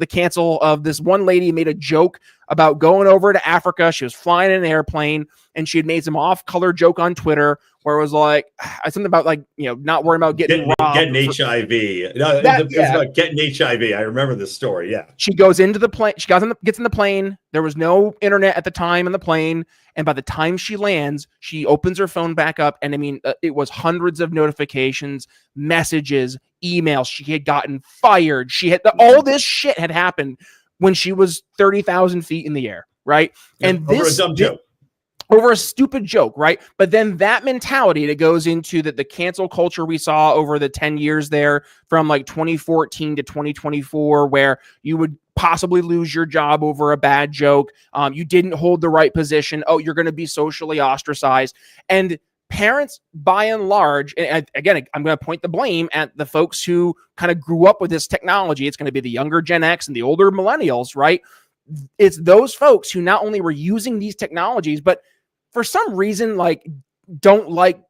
cancel of this one lady made a joke about going over to Africa. She was flying in an airplane and she had made some off-color joke on Twitter where it was something about not worrying about getting robbed. Getting HIV. No, it's about getting HIV. I remember this story. Yeah. She goes into the plane. She gets in the plane. There was no internet at the time in the plane. And by the time she lands, she opens her phone back up. And it was hundreds of notifications, messages, emails. She had gotten fired. All this shit had happened when she was 30,000 feet in the air. Right. Yeah, and over a dumb joke. Over a stupid joke, right? But then that mentality that goes into the cancel culture we saw over the 10 years there from 2014 to 2024, where you would possibly lose your job over a bad joke. You didn't hold the right position. Oh, you're going to be socially ostracized. And parents, by and large, and again, I'm going to point the blame at the folks who kind of grew up with this technology. It's going to be the younger Gen X and the older millennials, right? It's those folks who not only were using these technologies, but for some reason, don't like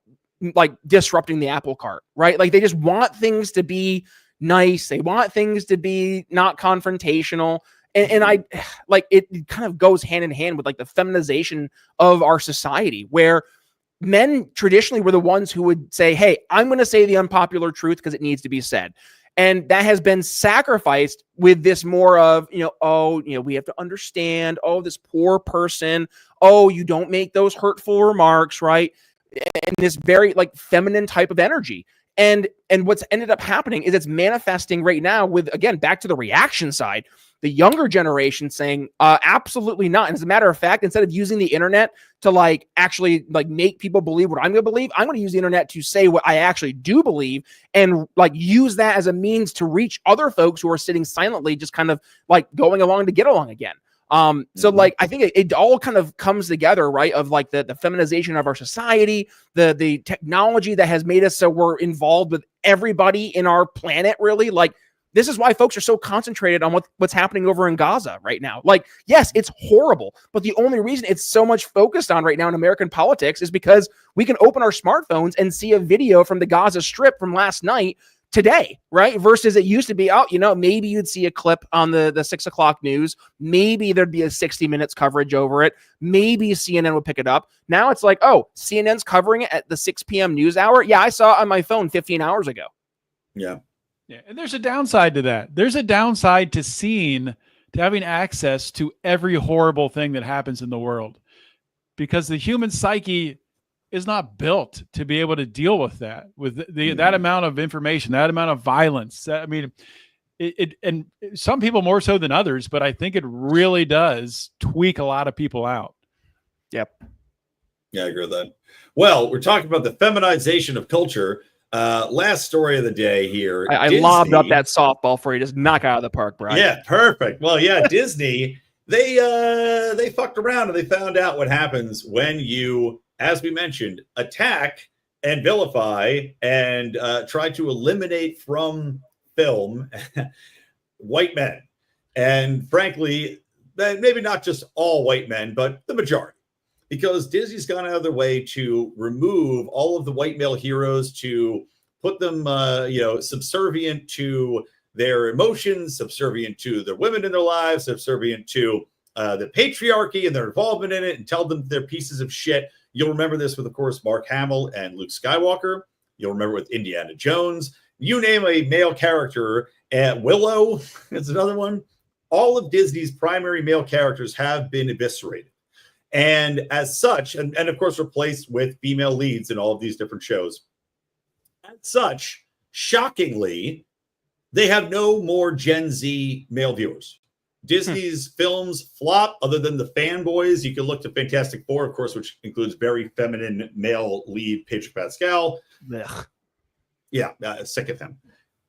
disrupting the apple cart, right? They just want things to be nice. They want things to be not confrontational. And I it kind of goes hand in hand with the feminization of our society, where men traditionally were the ones who would say, hey, I'm going to say the unpopular truth because it needs to be said. And that has been sacrificed with this more of, we have to understand, this poor person, you don't make those hurtful remarks, right? And this very feminine type of energy. And what's ended up happening is it's manifesting right now with, again, back to the reaction side, the younger generation saying, absolutely not. And as a matter of fact, instead of using the internet to actually make people believe what I'm going to believe, I'm going to use the internet to say what I actually do believe and use that as a means to reach other folks who are sitting silently, just kind of going along to get along again. So I think it all kind of comes together, right? Of the feminization of our society, the technology that has made us so we're involved with everybody in our planet, really. This is why folks are so concentrated on what's happening over in Gaza right now. Yes, it's horrible, but the only reason it's so much focused on right now in American politics is because we can open our smartphones and see a video from the Gaza Strip from last night today, right? Versus it used to be, maybe you'd see a clip on the 6 o'clock news. Maybe there'd be a 60 minutes coverage over it. Maybe CNN would pick it up. Now it's CNN's covering it at the 6 p.m. news hour. Yeah, I saw it on my phone 15 hours ago. Yeah. Yeah. And there's a downside to that. There's a downside to having access to every horrible thing that happens in the world, because the human psyche is not built to be able to deal with that, that amount of information, that amount of violence. I mean, and some people more so than others, but I think it really does tweak a lot of people out. Yep. Yeah, I agree with that. Well, we're talking about the feminization of culture. Last story of the day here. I lobbed up that softball for you. Just knock out of the park, Brian. Yeah, perfect. Well, yeah, Disney, they fucked around and they found out what happens when you, as we mentioned, attack and vilify and try to eliminate from film white men. And frankly, maybe not just all white men, but the majority. Because Disney's gone out of their way to remove all of the white male heroes, to put them, subservient to their emotions, subservient to the women in their lives, subservient to the patriarchy and their involvement in it, and tell them they're pieces of shit. You'll remember this with, of course, Mark Hamill and Luke Skywalker. You'll remember with Indiana Jones. You name a male character, Willow is another one. All of Disney's primary male characters have been eviscerated. And as such, and of course, replaced with female leads in all of these different shows. As such, shockingly, they have no more Gen Z male viewers. Disney's films flop, other than the fanboys. You can look to Fantastic Four, of course, which includes very feminine male lead Pedro Pascal. Ugh. Yeah, sick of him.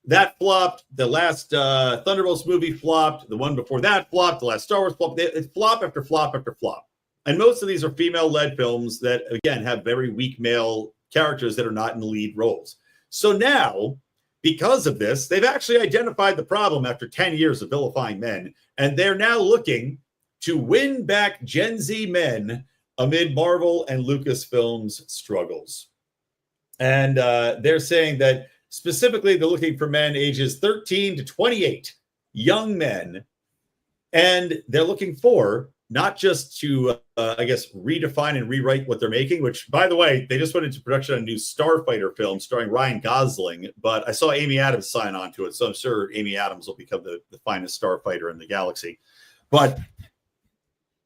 That flopped. The last Thunderbolts movie flopped. The one before that flopped. The last Star Wars flopped. It's flop after flop after flop. And most of these are female-led films that, again, have very weak male characters that are not in the lead roles. So now, because of this, they've actually identified the problem after 10 years of vilifying men, and they're now looking to win back Gen Z men amid Marvel and Lucasfilm's struggles. And they're saying that specifically they're looking for men ages 13 to 28, young men, and they're looking for not just to, redefine and rewrite what they're making, which, by the way, they just went into production on a new Starfighter film starring Ryan Gosling, but I saw Amy Adams sign on to it, so I'm sure Amy Adams will become the finest starfighter in the galaxy. But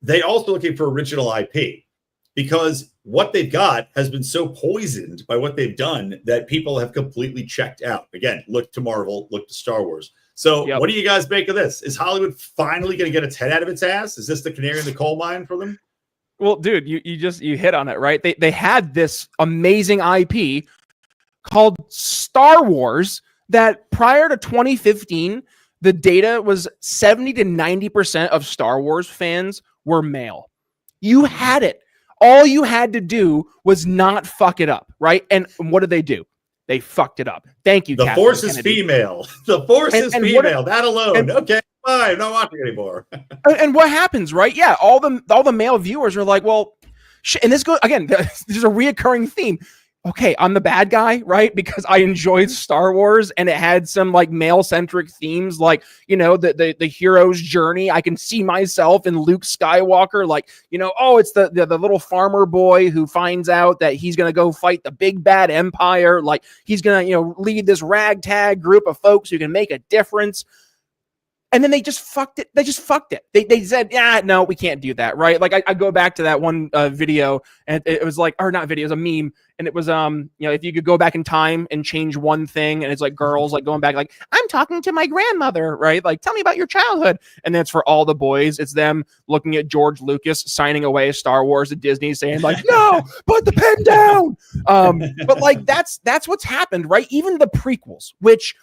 they also looking for original IP, because what they've got has been so poisoned by what they've done that people have completely checked out. Again, look to Marvel, look to Star Wars. So What do you guys make of this? Is Hollywood finally going to get its head out of its ass? Is this the canary in the coal mine for them? Well, dude, you hit on it, right? They had this amazing IP called Star Wars that prior to 2015, the data was 70 to 90% of Star Wars fans were male. You had it. All you had to do was not fuck it up, right? And what did they do? They fucked it up. Thank you, The Kathleen Force Kennedy. is female. The Force is female. That alone. Okay, fine. I'm not watching anymore. And what happens, right? Yeah, all the male viewers are like, well, and this goes again. There's a reoccurring theme. Okay, I'm the bad guy, right? Because I enjoyed Star Wars and it had some like male-centric themes, like, the hero's journey. I can see myself in Luke Skywalker, like, it's the little farmer boy who finds out that he's going to go fight the big bad empire. Like, he's going to, lead this ragtag group of folks who can make a difference. And then they just fucked it. They said, no, we can't do that, right? Like, I go back to that one video, and it was like, or not video, it was a meme, and it was, if you could go back in time and change one thing, and it's like girls like going back, like, I'm talking to my grandmother, right? Like, tell me about your childhood. And then it's for all the boys. It's them looking at George Lucas signing away Star Wars at Disney, saying like, no, put the pen down. But like, that's what's happened, right? Even the prequels, which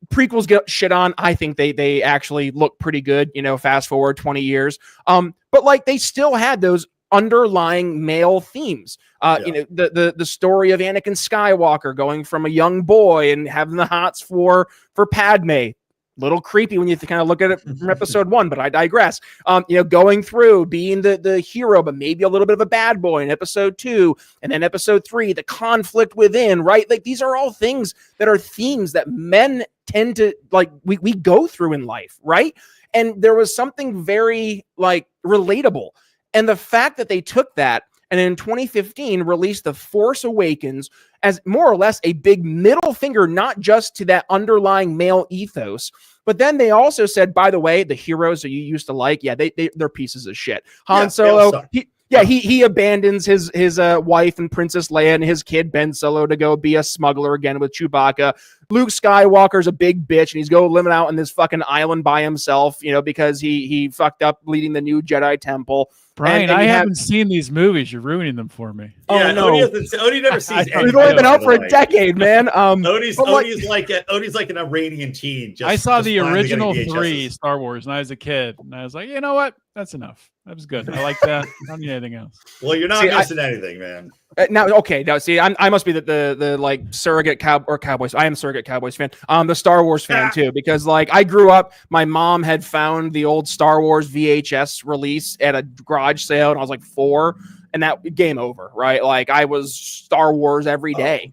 prequels get shit on. I think they actually look pretty good, fast forward 20 years. But like, they still had those underlying male themes. The story of Anakin Skywalker going from a young boy and having the hots for Padme. Little creepy when you kind of look at it from episode 1, but I digress. Going through being the hero, but maybe a little bit of a bad boy in episode 2, and then episode 3, the conflict within, right? Like, these are all things that are themes that men tend to like, we go through in life, right? And there was something very like relatable. And the fact that they took that and in 2015 released The Force Awakens as more or less a big middle finger, not just to that underlying male ethos, but then they also said, by the way, the heroes that you used to like, they're pieces of shit. Han Solo, he abandons his wife and Princess Leia and his kid Ben Solo to go be a smuggler again with Chewbacca. Luke Skywalker's a big bitch and he's going living out on this fucking island by himself, because he fucked up leading the new Jedi temple. Brian, I haven't seen these movies. You're ruining them for me. Yeah, no. Odie never sees anything. We've only been out for a decade, man. Odie's like an Iranian teen. I saw the original 3 Star Wars when I was a kid, and I was like, you know what? That's enough. That was good. I like that. I don't need anything else. Well, you're not missing anything, man. Now, see, I must be the like surrogate Cowboys. I am surrogate Cowboys fan. The Star Wars fan too, because like I grew up, my mom had found the old Star Wars VHS release at a garage sale, and I was like 4, and that game over, right? Like I was Star Wars every day.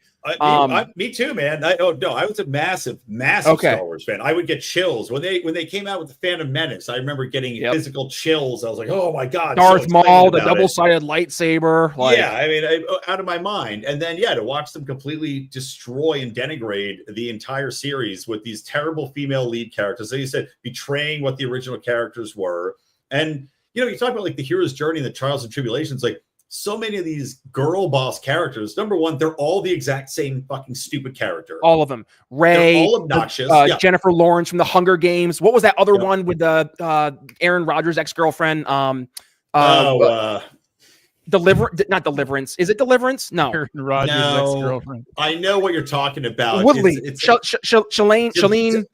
Me too, man. I was a massive Star Wars fan. I would get chills when they came out with the Phantom Menace. I remember getting physical chills. I was like, oh my god, Darth Maul, the double-sided lightsaber. Out of my mind. And then to watch them completely destroy and denigrate the entire series with these terrible female lead characters, like you said, betraying what the original characters were. And you talk about like the hero's journey and the trials and tribulations, like. So many of these girl boss characters, number one, they're all the exact same fucking stupid character. All of them. Rey, they're all obnoxious. Jennifer Lawrence from the Hunger Games. What was that other one with the Aaron Rodgers' ex-girlfriend? Not Deliverance. Is it Deliverance? No. Aaron Rodgers' ex-girlfriend. I know what you're talking about. Woodley. Shalane.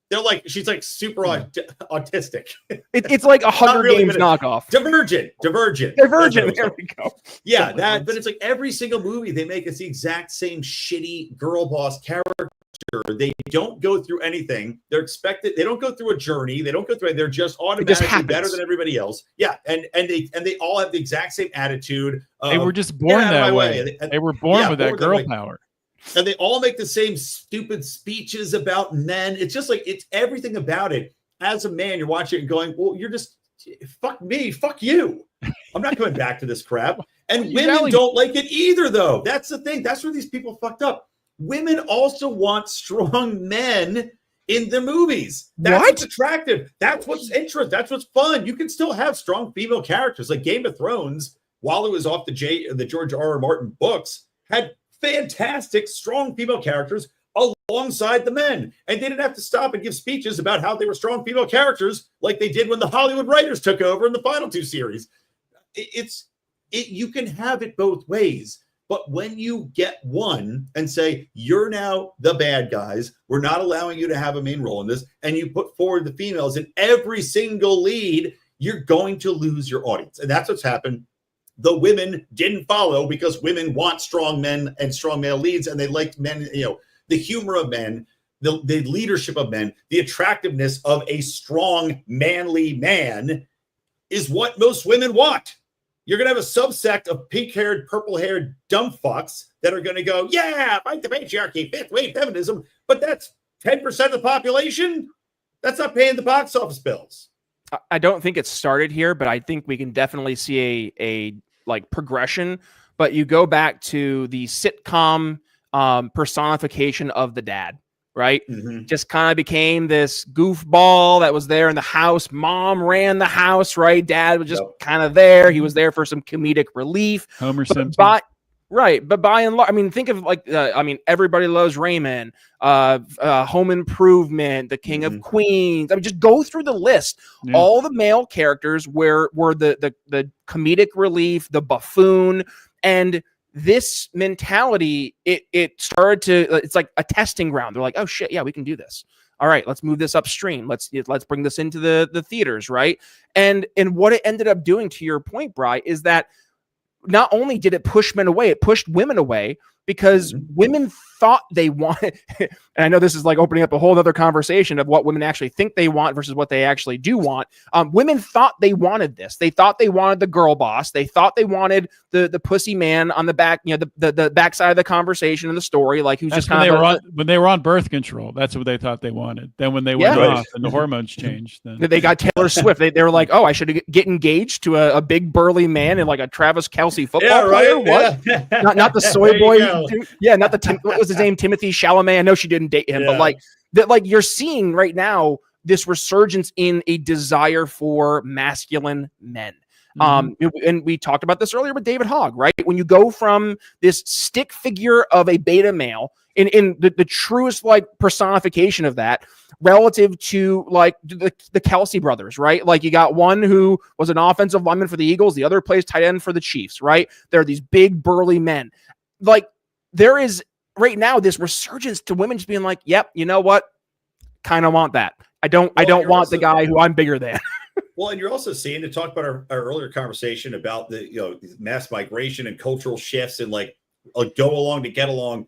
They're like, she's like super autistic. It's like a Hunger Games knockoff. Divergent. There we go. Yeah, but it's like every single movie they make, it's the exact same shitty girl boss character. They don't go through anything. They're expected. They don't go through a journey. They don't go through. They're just automatically better than everybody else. Yeah, and they all have the exact same attitude. They were just born that way. They were born with that girl power. And they all make the same stupid speeches about men. It's just like, it's everything about it. As a man, you're watching it and going, well, you're just, fuck me, fuck you. I'm not coming back to this crap. And women don't like it either, though. That's the thing. That's where these people fucked up. Women also want strong men in their movies. That's what's attractive. That's what's interesting. That's what's fun. You can still have strong female characters. Like Game of Thrones, while it was off the George R.R. Martin books, had fantastic, strong female characters alongside the men. And they didn't have to stop and give speeches about how they were strong female characters like they did when the Hollywood writers took over in the final 2 series. You can have it both ways. But when you get one and say, you're now the bad guys, we're not allowing you to have a main role in this, and you put forward the females in every single lead, you're going to lose your audience. And that's what's happened. The women didn't follow because women want strong men and strong male leads, and they liked men, the humor of men, the leadership of men, the attractiveness of a strong, manly man is what most women want. You're going to have a subsect of pink-haired, purple-haired dumb fucks that are going to go, yeah, fight the patriarchy, fifth-wave feminism, but that's 10% of the population. That's not paying the box office bills. I don't think it started here, but I think we can definitely see a like progression. But you go back to the sitcom personification of the dad, right? Mm-hmm. Just kind of became this goofball that was there in the house. Mom ran the house, right? Dad was just kind of there. He was there for some comedic relief. Homer Simpson. But by and large, I mean, think of like, Everybody Loves Raymond, Home Improvement, The King of Queens. I mean, just go through the list. Yeah. All the male characters were the comedic relief, the buffoon, and this mentality. It started to. It's like a testing ground. They're like, oh shit, yeah, we can do this. All right, let's move this upstream. Let's bring this into the theaters, right? And what it ended up doing, to your point, Bri, is that not only did it push men away, it pushed women away, because women thought they wanted, and I know this is like opening up a whole other conversation of what women actually think they want versus what they actually do want. Women thought they wanted this. They thought they wanted the girl boss. They thought they wanted the pussy man on the back, the backside of the conversation in the story, like who's that's just kind of when they were on birth control. That's what they thought they wanted. Then when they went off and the hormones changed, then they got Taylor Swift. They were like, oh, I should get engaged to a big burly man and like a Travis Kelce football player. What? Not the soy boy. Yeah, not the what was his name? Timothy Chalamet. I know she didn't date him, but like you're seeing right now this resurgence in a desire for masculine men. And we talked about this earlier with David Hogg, right? When you go from this stick figure of a beta male in the truest like personification of that relative to like the Kelsey brothers, right? Like you got one who was an offensive lineman for the Eagles. The other plays tight end for the Chiefs, right? They're these big burly men. Like there is right now this resurgence to women just being like, yep, you know what? Kind of want that. I don't want the guy who I'm bigger than. Well, and you're also seeing, to talk about our earlier conversation about the mass migration and cultural shifts and like go along to get along.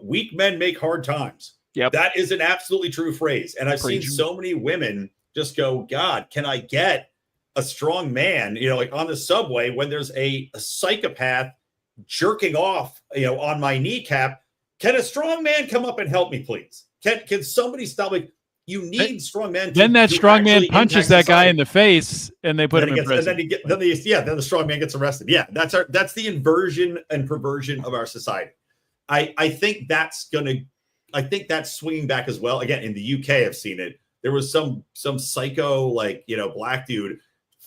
Weak men make hard times. Yep. That is an absolutely true phrase. And I've seen so many women just go, God, can I get a strong man, like on the subway when there's a psychopath jerking off, on my kneecap? Can a strong man come up and help me, please? Can somebody stop? Like, you need strong men. Then that strong man punches that guy in the face, and they put him in prison. And then the strong man gets arrested. Yeah, that's the inversion and perversion of our society. I think that's swinging back as well. Again, in the UK, I've seen it. There was some psycho black dude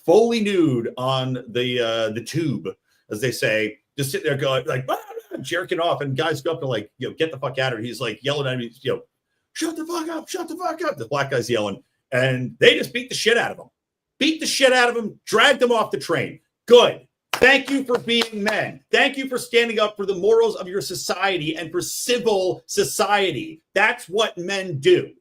fully nude on the tube, as they say, just sitting there going like jerking off, and guys go up and like get the fuck out of here. He's like yelling at me, shut the fuck up, shut the fuck up. The black guy's yelling, and they just beat the shit out of him, dragged him off the train. Good. Thank you for being men. Thank you for standing up for the morals of your society and for civil society. That's what men do.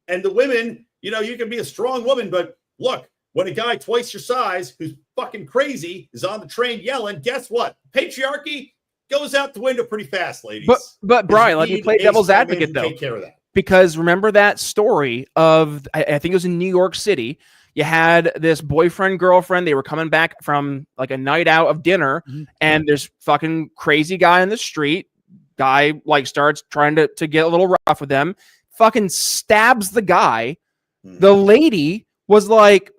And the women, you can be a strong woman, but look, when a guy twice your size who's fucking crazy is on the train yelling, guess what? Patriarchy goes out the window pretty fast, ladies. But Brian, let me play devil's advocate though. Take care of that. Because remember that story of, I think it was in New York City. You had this boyfriend, girlfriend. They were coming back from like a night out of dinner, and there's fucking crazy guy in the street. Guy like starts trying to get a little rough with them. Fucking stabs the guy. The lady was like,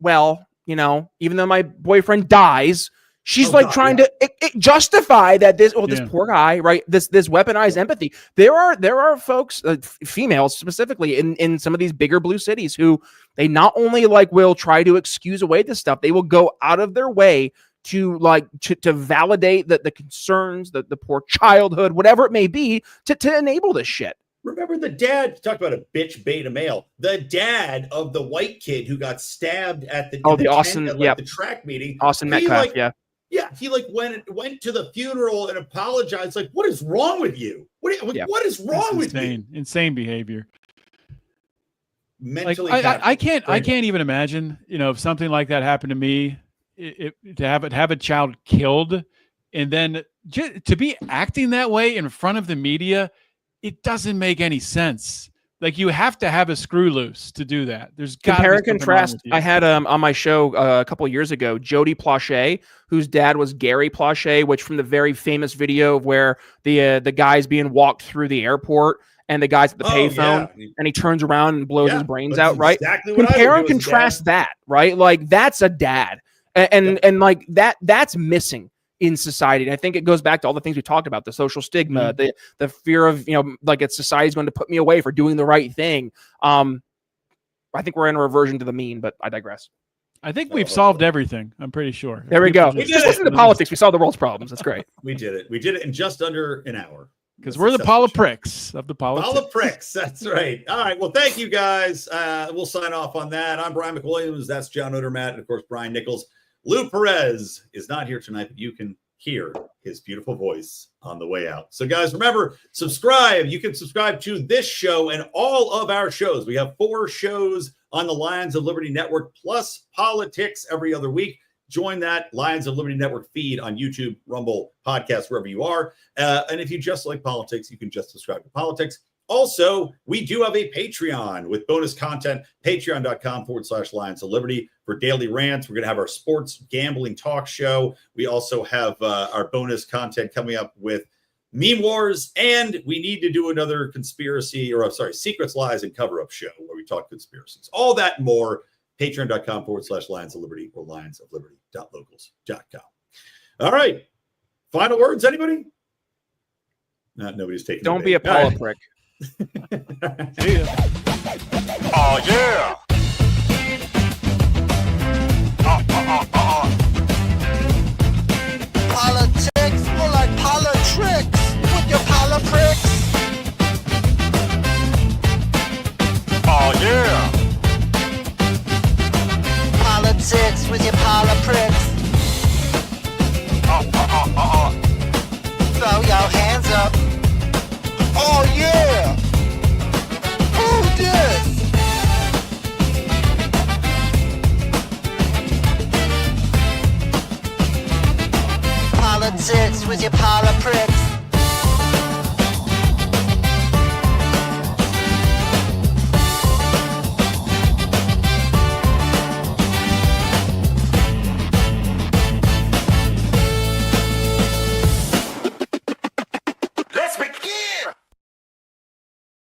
well, even though my boyfriend dies, she's trying to justify that this poor guy, right? This weaponized empathy. There are folks, females specifically in some of these bigger blue cities who they not only will try to excuse away this stuff, they will go out of their way to to validate the concerns, the poor childhood, whatever it may be, to enable this shit. Remember the dad, talk about a bitch beta male, the dad of the white kid who got stabbed at the Austin, the track meeting. Austin Metcalf, Yeah, he went to the funeral and apologized. Like, what is wrong with you? What is wrong with you? Insane behavior. Mentally, I can't even imagine. If something like that happened to me, to have a child killed, and then to be acting that way in front of the media, it doesn't make any sense. Like, you have to have a screw loose to do that. There's compare and contrast. I had on my show a couple of years ago, Jody Plauché, whose dad was Gary Plauché, which from the very famous video of where the guy's being walked through the airport and the guy's at the payphone and he turns around and blows his brains out. Right. Exactly what compare and contrast that. Right. Like, that's a dad, and like that's missing in society. And I think it goes back to all the things we talked about, the social stigma, the fear of, it's society's going to put me away for doing the right thing. I think we're in a reversion to the mean, but I digress. I think we've solved everything. I'm pretty sure. There we go. Just listen to politics. We solved the world's problems. That's great. We did it in just under an hour. Because we're the Politicks of the politics. Politicks. That's right. All right. Well, thank you guys. We'll sign off on that. I'm Brian McWilliams. That's Joan Odermatt. And of course, Brian Nichols. Lou Perez is not here tonight, but you can hear his beautiful voice on the way out. So guys, remember, subscribe. You can subscribe to this show and all of our shows. We have 4 shows on the Lions of Liberty Network plus Politicks every other week. join that Lions of Liberty Network feed on YouTube, Rumble, podcast, wherever you are. And if you just like politics, you can just subscribe to Politics. Also, we do have a Patreon with bonus content, patreon.com/Lions of Liberty for daily rants. We're going to have our sports gambling talk show. We also have our bonus content coming up with Meme Wars, and we need to do another Secrets, Lies, and Cover-Up show where we talk conspiracies. All that and more, patreon.com/Lions of Liberty or lionsofliberty.locals.com. All right. Final words, anybody? Nobody's taking Don't be a poliprick. See ya. Oh, yeah. Politics, more like politricks with your polipricks. Oh, yeah. Politics with your polipricks. Throw your hands up. Oh yeah! Who this? Politics with your polipricks.